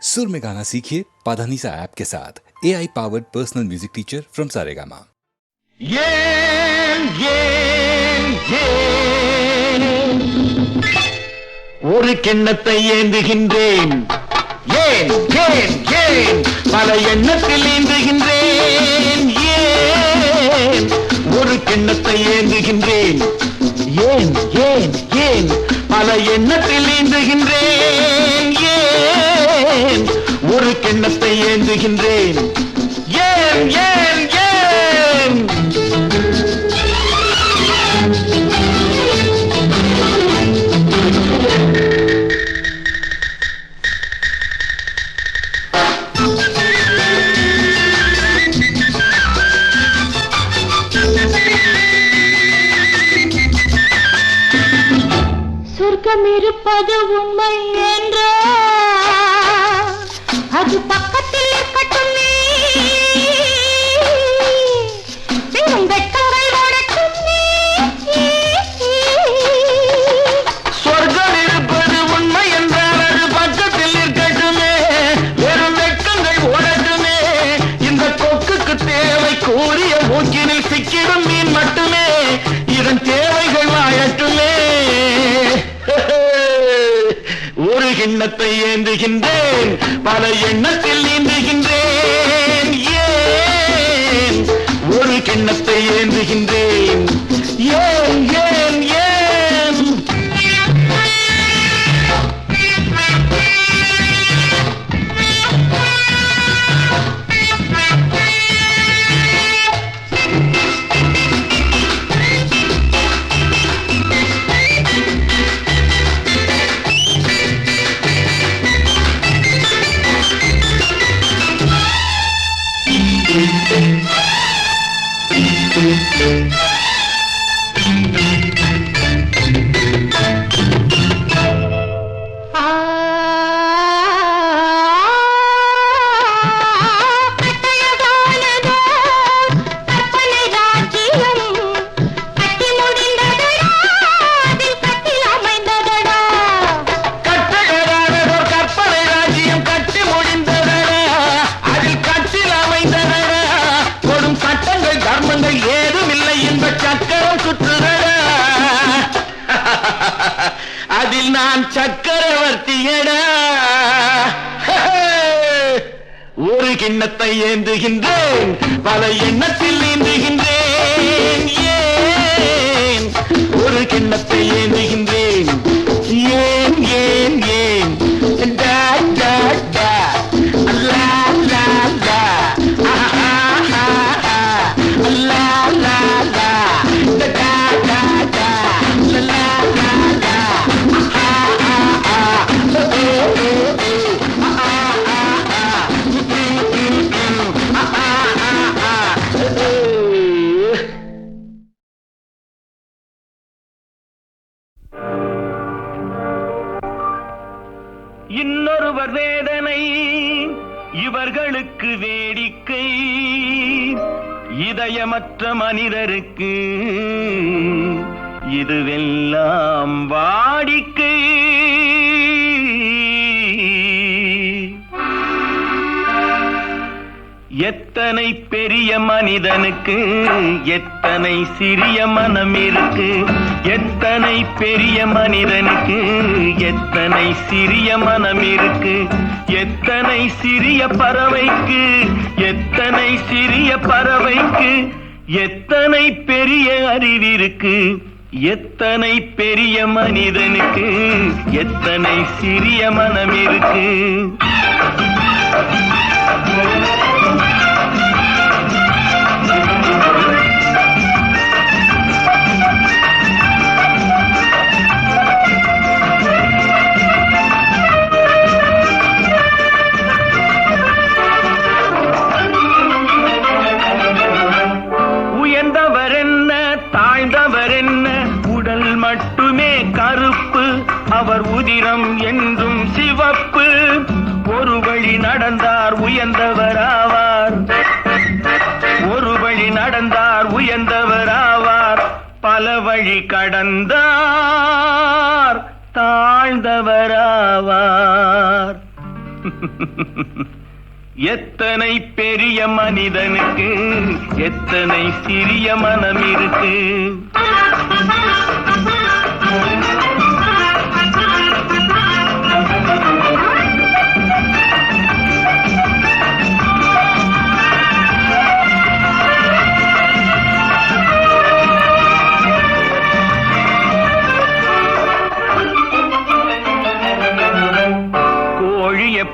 सुर में गाना सीखिए पाधानीसा ऐप के साथ AI powered personal music teacher from Saregama. ஒரு கிண்ணத்தை ஏந்துகின்றேன், ஏன் ஏன் ஏன் பல எண்ணத்தில் ஏந்துகின்றேன், ஏன் ஒரு கிண்ணத்தை ஏந்துகின்றேன், ஏன் ஏன் ஏன் பல எண்ணத்தில் ஏந்துகின்றேன், ஏன் ஒரு கிண்ணத்தை ஏந்துகின்றேன், ஏன் ஏன் ஏன் சொர்க்கம் இருப்பது உண்மை என்றால் அது பக்கத்தில் இருக்கட்டும், பெரும் வெட்டங்கள் ஓடட்டும். சொர்க்கம் இருப்பது உண்மை என்றால் அது பக்கத்தில் இருக்கட்டுமே, வெறும் வெட்கங்கள் ஓடட்டுமே. இந்த கொக்குக்கு தேவை கூறிய மூக்கினில் சிக்கிடும் மீன் மட்டுமே, இதன் தேவைகள் வாழட்டுமே. ஒரு கிண்ணத்தை ஏந்துகின்றேன், பல எண்ணத்தில் நீந்துகின்றேன், ஏன் ஒரு கிண்ணத்தை ஏந்துகின்றேன், ஏன் ஏன் ஏன் அதில் நான் சக்கரவர்த்தியடா. ஒரு கிண்ணத்தை ஏந்துகின்றேன், பல எண்ணத்தில் நீந்துகின்றேன், ஏன் ஒரு கிண்ணத்தை ஏந்துகின்றேன், ஏன் ஏன் ஏன் டா டா டா லா லா லா ஆஹா ஆஹா லா லா லா டா டா டா லா லா லா ஆஹா ஆஹா இன்னொருவர் வேதனை இவர்களுக்கு வேடிக்கை, இதயமற்ற மனிதருக்கு இதுவெல்லாம் வாடிக்கை. எத்தனை பெரிய மனிதனுக்கு எத்தனை சிறிய மனம் இருக்கு, எத்தனை பெரிய மனிதனுக்கு எத்தனை சிறிய மனம் இருக்கு, எத்தனை சிறிய பறவைக்கு எத்தனை சிறிய பறவைக்கு எத்தனை பெரிய அறிவிருக்கு, எத்தனை பெரிய மனிதனுக்கு எத்தனை சிறிய மனம் இருக்கு. உயர்ந்தவர் என்ன தாழ்ந்தவர் என்ன, உடல் மட்டுமே கருப்பு, அவர் உதிரம் என்றும் சிவப்பு. ஒரு வழி நடந்தார் உயர்ந்தவர் ஆவார், ஒரு வழி நடந்தார் உயர்ந்தவர் ஆவார், பல வழி கடந்தார் தாழ்ந்தவர் ஆவார். எத்தனை பெரிய மனிதனுக்கு எத்தனை சிறிய மனம் இருக்கு.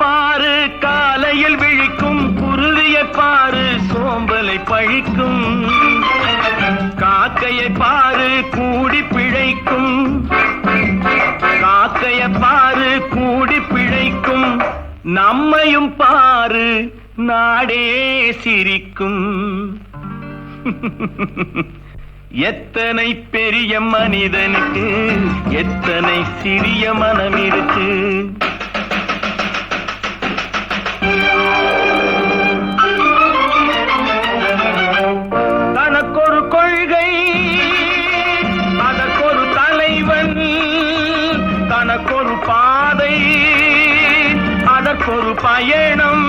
பாரு காலையில் விழிக்கும், குருவியை பாரு சோம்பலை பழிக்கும், காக்கையை பாரு கூடி பிழைக்கும், காக்கையை பாரு கூடி பிழைக்கும், நம்மையும் பாரு நாடே சிரிக்கும். எத்தனை பெரிய மனிதனுக்கு எத்தனை சிறிய மனம் இருக்கு. தனக்கொரு கொள்கை அதற்கொரு தலைவன், தனக்கொரு பாதை அதற்கொரு பயணம்,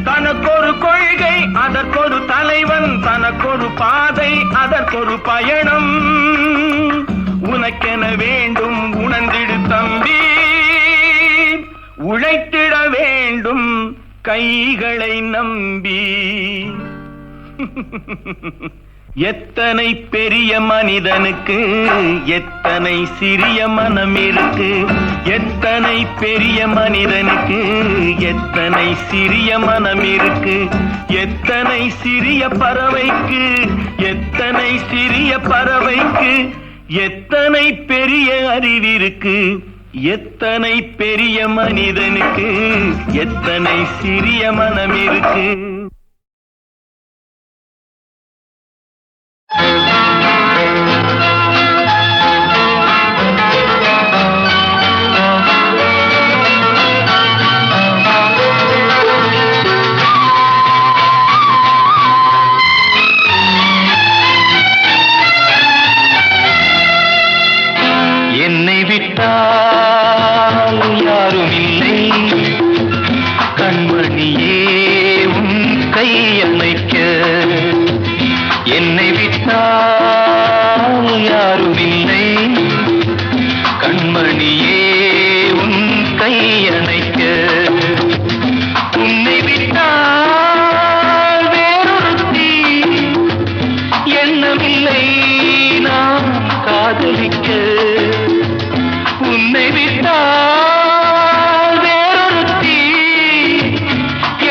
தனக்கொரு கொள்கை அதற்கொரு தலைவன், தனக்கொரு பாதை அதற்கொரு பயணம். உனக்கென வேண்டும் உணர்ந்திடு தம்பி, உழைத்திட வேண்டும் கைகளை நம்பி. எத்தனை பெரிய மனிதனுக்கு எத்தனை சிறிய மனம் இருக்கு. எத்தனை பெரிய மனிதனுக்கு எத்தனை சிறிய மனம் இருக்கு. எத்தனை சிறிய பறவைக்கு எத்தனை சிறிய பறவைக்கு எத்தனை பெரிய அறிவிருக்கு. எத்தனை பெரிய மனிதனுக்கு எத்தனை சிறிய மனம் இருக்கு. என்னை விட்டால் யாரும் இல்லை கண்மணியே உன் கையணைக்க. என்னை விட்டால் யாரும் இல்லை கண்மணியே உன் கையணைக்க. உன்னை விட்டால் வேறொருத்தி எண்ணமில்லை நான் காதலிக்க. உன்னை விட்டால் வேறொருத்தி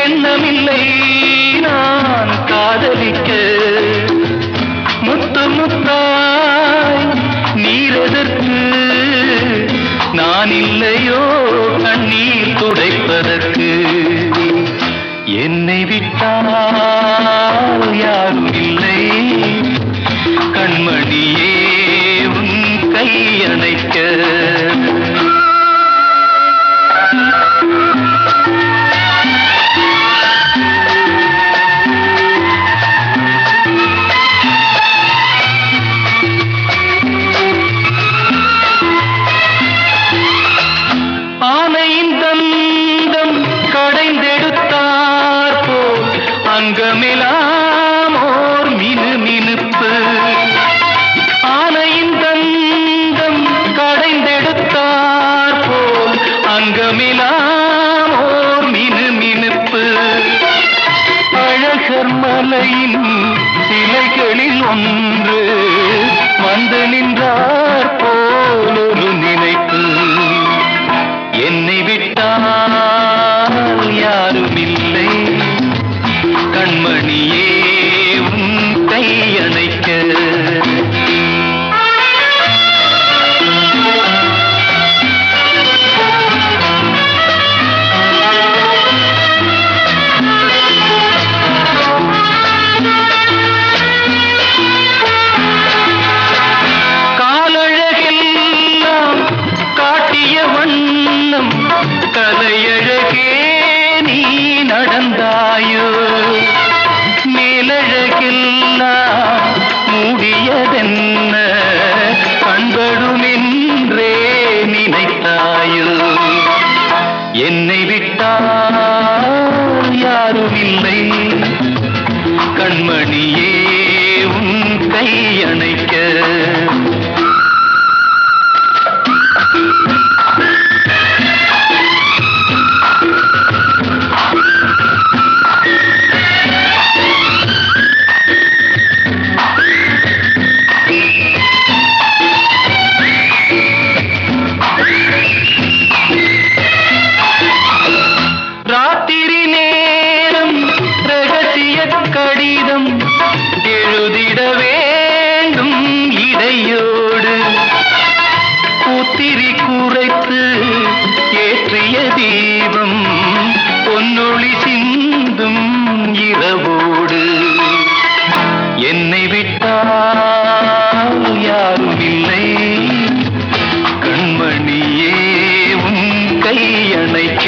எண்ணமில்லை நான் காதலிக்க. முத்து முத்தாய் நீரெதற்கு நான் இல்லையோ கண்ணீர் துடைப்பதற்கு. என்னை விட்டால் யாரும் இல்லை கண்மணியே உன் கையணைக்க. ஆனையின் தந்தம் கடைந்தெடுத்தார் போல் அங்கமெல்லாம் ஓர் மினுமினுப்பு. ஆனையின் தந்தம் கடைந்தெடுத்தார் போல் அங்கமெல்லாம் ஓர் மினுமினுப்பு. அழகர் மலையின் சிலைகளில் ஒன்று வந்து நின்றார் போல் ஒரு நினைப்பு. என்னை விட்டால் யாரும் இல்லை கண்மணியே உன் கையணைக்க. விட்டால் யாரும் இல்லை, கண்மணியே உன் கை அணைக்க. ராத்திரி நேரம் ரகசிய கடிதம் எழுதிட வேண்டும் இடையோடு, பூத்திரி குறைத்து ஏற்றிய தீபம் பொன்னொளி சிந்தும் இரவோடு. என்னை விட்டால் யாரும் இல்லை, கண்மணியே உன் கை அணைக்க.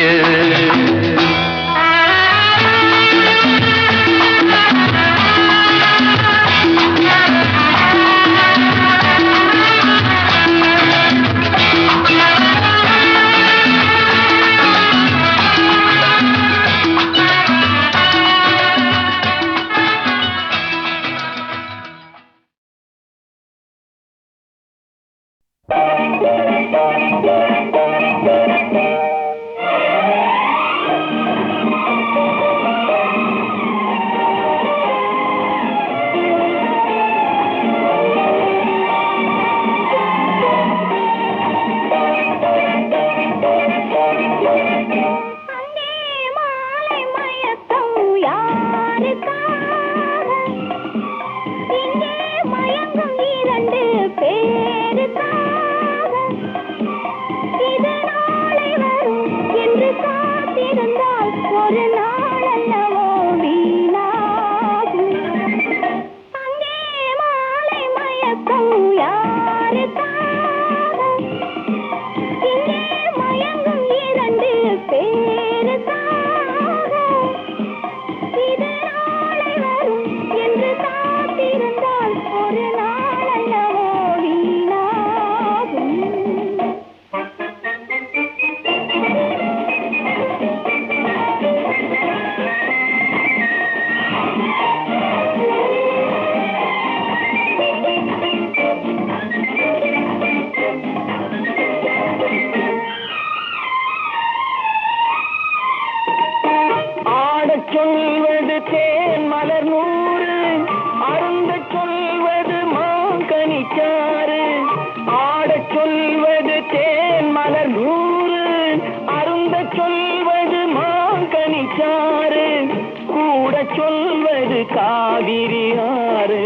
சொல்வது தேன் மலர் நூறு, அருந்த சொல்வது மாங்கனிச்சாறு. ஆடச் சொல்வது தேன் மலர் நூறு, அருந்த சொல்வது மாங்கனிச்சாறு. கூட சொல்வது காவிரி ஆறு,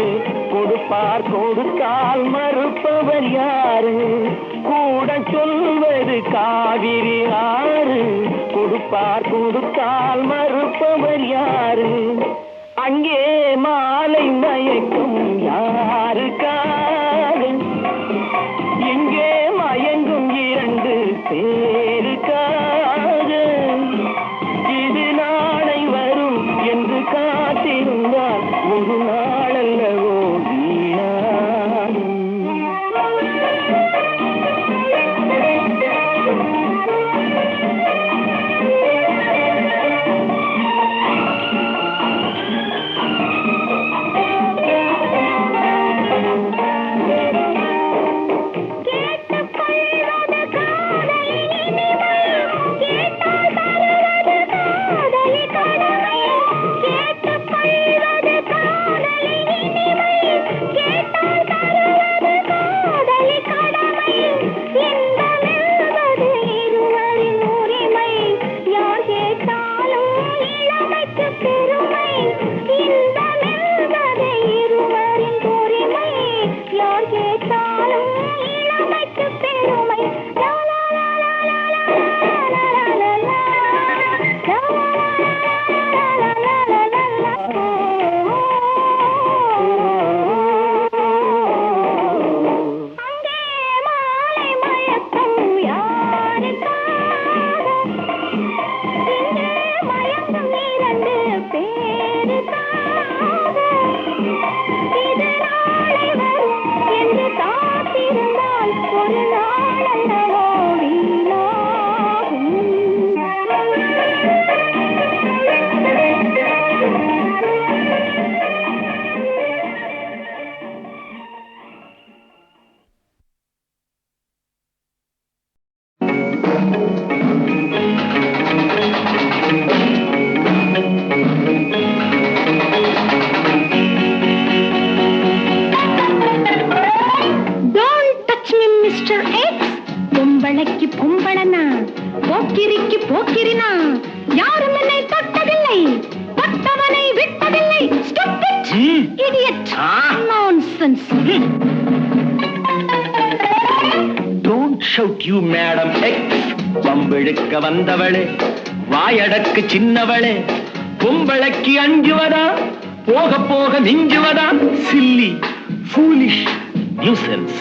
கொடுப்பார் கொடுத்தால் மறுப்பவர் யாரு? கூட சொல்வது காவிரி ஆறு, கொடுப்பார் கொடுத்தால் மறுப்பவர் யாரு? அங்கே மாலை மயக்கும் யாருக்காக, இங்கே மயங்கும் இரண்டு பேருக்காக. இது நாளை வரும் என்று காத்திருந்தால் ஒரு நாளல்லவோ வீணாகும். nonsense. Don't shout you madam X. பம்பெடுக்க வந்தவளே, வாயடக்கு சின்னவளே, பொம்பளைக்கு அஞ்சுவதா, போக போக மிஞ்சுவதா, silly, foolish, nuisance.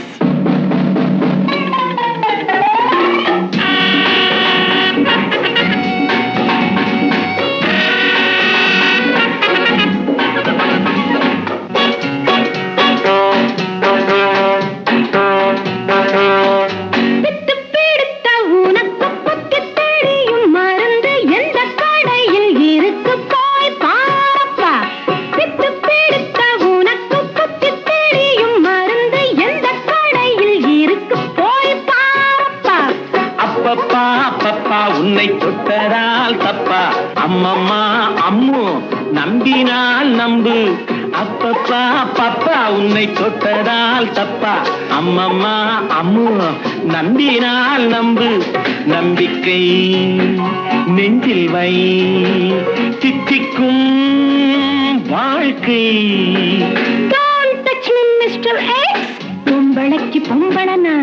உன்னை தொட்டதால் தப்பா, அம்மம்மா அம்மு நம்பினால் நம்பு. அப்பப்பா பப்பா உன்னை தொட்டதால் தப்பா, அம்மம்மா அம்மு நம்பினால் நம்பு. நம்பிக்கை நெஞ்சில் வை, தித்திக்கும் வாழ்க்கை. Don't touch me, Mr. X. பொம்பளைக்கு பொம்பளனா.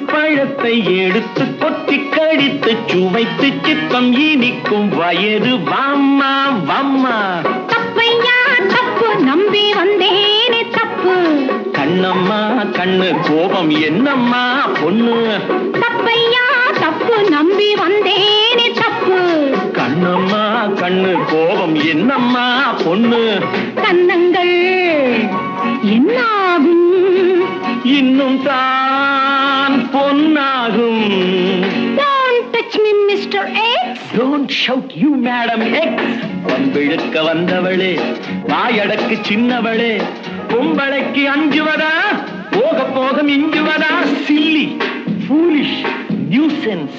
பழத்தை எடுத்து கொத்தி கடித்து சுவைத்து சித்தம் இனிக்கும் வயது வாம்மா வாம்மா. தப்பையா தப்பு, நம்பி வந்தேனே தப்பு. கண்ணம்மா கண்ணு கோபம் என்னம்மா பொண்ணு. தப்பையா தப்பு, நம்பி வந்தேனே தப்பு. கண்ணம்மா கண்ணு கோபம் என்னம்மா பொண்ணு. கண்ணங்கள் என்னாகும், இன்னும் தான் பொன்னாகும். Don't touch me, Mr. X. Don't shout you madam X. பம்பிழுக்க வந்தவளே, வாயடக்கு சின்னவளே, பொம்பளைக்கு அஞ்சுவதா, போக போக மிஞ்சுவதா, silly, foolish, nuisance.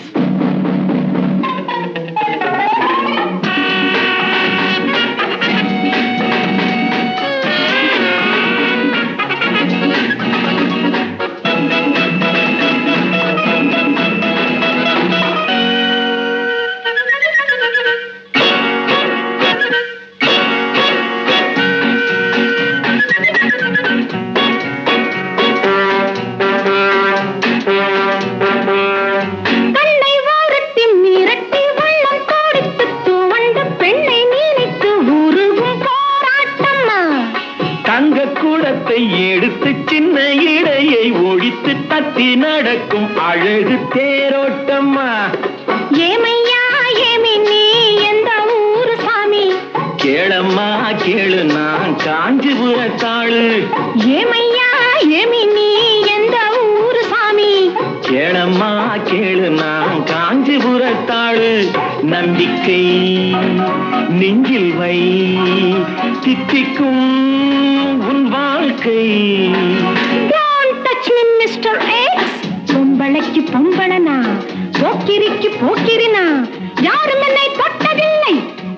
எடுத்து சின்ன இடையை ஒழித்து தத்தி நடக்கும் அழகு தேரோட்டம்மா. ஏமையா ஏமி நீ எந்த ஊரு சாமி? கேளம்மா கேளு நான் காஞ்சிபுரத்தாளு. ஏமையா ஏமி நீ எந்த ஊரு சாமி? கேளம்மா கேளு நான் காஞ்சிபுரத்தாளு. நம்பிக்கை நெஞ்சில் வை, தித்திக்கும் உன் வாழ்க்கை. Don't touch me, Mr. X. பொம்பளைக்கு பொம்பளனா, போக்கிரிக்கு போக்கிரினா, யாரும் என்னை தொட்டதில்லை,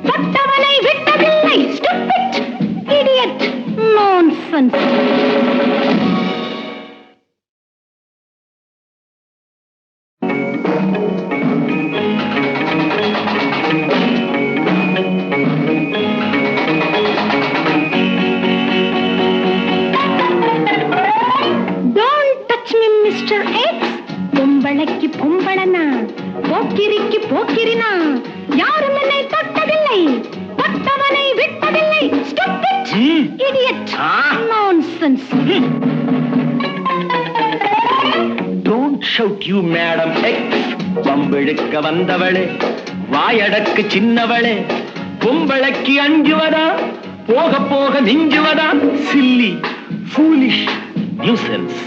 தொட்டவனை விட்டதில்லை. Stupid, idiot, nonsense. பொம்பளைக்கு பொம்பளனா, போக்கிரிக்கு போக்கிரினா, யாரும் என்னை தொட்டதில்லை, தொட்டவனை விட்டதில்லை. Stupid, idiot, nonsense. Don't shout you madam X. பம்பிழுக்க வந்தவளே, வாயடக்கு சின்னவளே, பொம்பளைக்கு அஞ்சுவதா, போக போக மிஞ்சுவதா, silly, foolish, nuisance.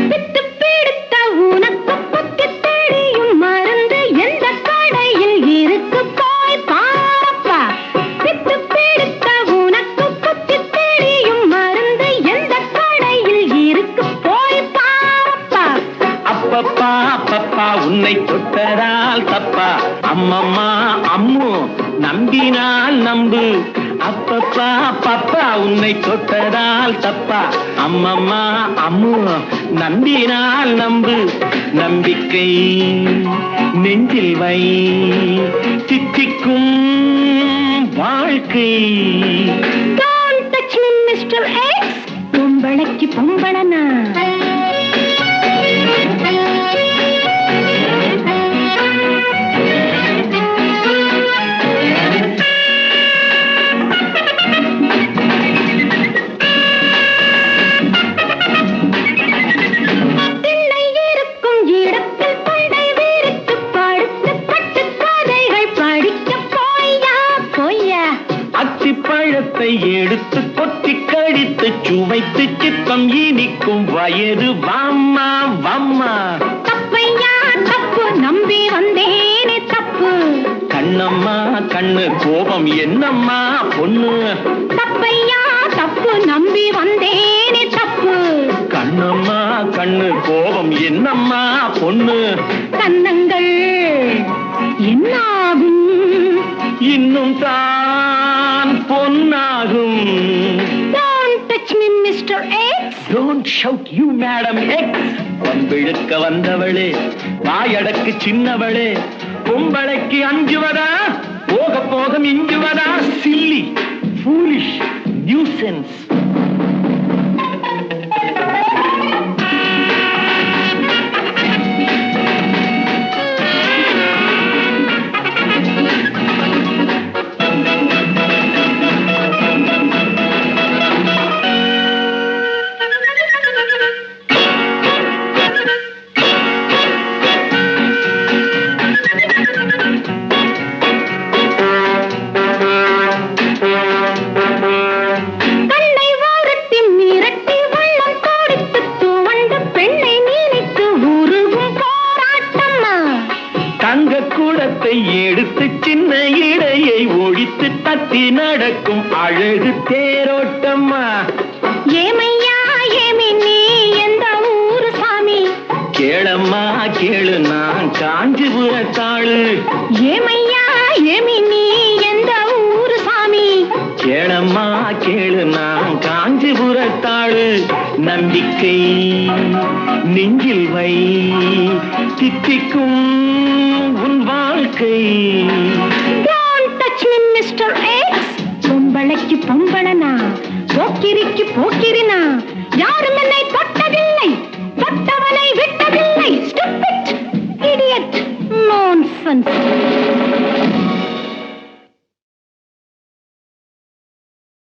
பித்து பிடித்த உனக்கு புத்தி பப்பா உன்னை தொட்டதால் தப்பா அம்மம்மா அம்மு நம்பினால் நம்பு நம்பிக்கை நெஞ்சில் வை தித்திக்கும் வாழ்க்கை Don't touch me, Mr. X. பொம்பளைக்கு பொம்பளனா பழத்தை எடுத்து கொத்தி கடித்து சுவைத்து சித்தம் இனிக்கும் வயது வாம்மா வாம்மா தப்பையா தப்பு நம்பி வந்தேனே தப்பு கண்ணம்மா கண்ணு கோபம் என்னம்மா பொண்ணு தப்பையா தப்பு நம்பி வந்தேனே தப்பு கண்ணம்மா கண்ணு கோபம் என்னம்மா பொண்ணு கண்ணங்கள் என்னாகும் இன்னும் தான் பொன்னாகும் Don't touch me, Mr. X. Don't shout you, Madam X. வம்பிழுக்க வந்தவளே வாயடக்கு சின்னவளே பொம்பளைக்கு அஞ்சுவதா போக போக மிஞ்சுவதா சில்லி foolish nuisance எடுத்து சின்ன இடையை ஒழித்து தட்டி நடக்கும் அழகு தேரோட்டம்மா ஏமையா ஏமி நீ எந்த ஊரு சாமி கேளம்மா கேளு நான் காஞ்சிபுரத்தாளு ஏமையா ஏமி நீ எந்த ஊரு சாமி கேளம்மா கேளு நான் காஞ்சிபுரத்தாளு நம்பிக்கை நெஞ்சில் வை தித்திக்கும் உன் வாழ்க்கை Don't touch me, Mr. X. பொம்பளைக்கு பொம்பளனா போக்கிரிக்கு போக்கிரினா யாரும் என்னை தொட்டதில்லை தொட்டவனை விட்டதில்லை Stupid idiot nonsense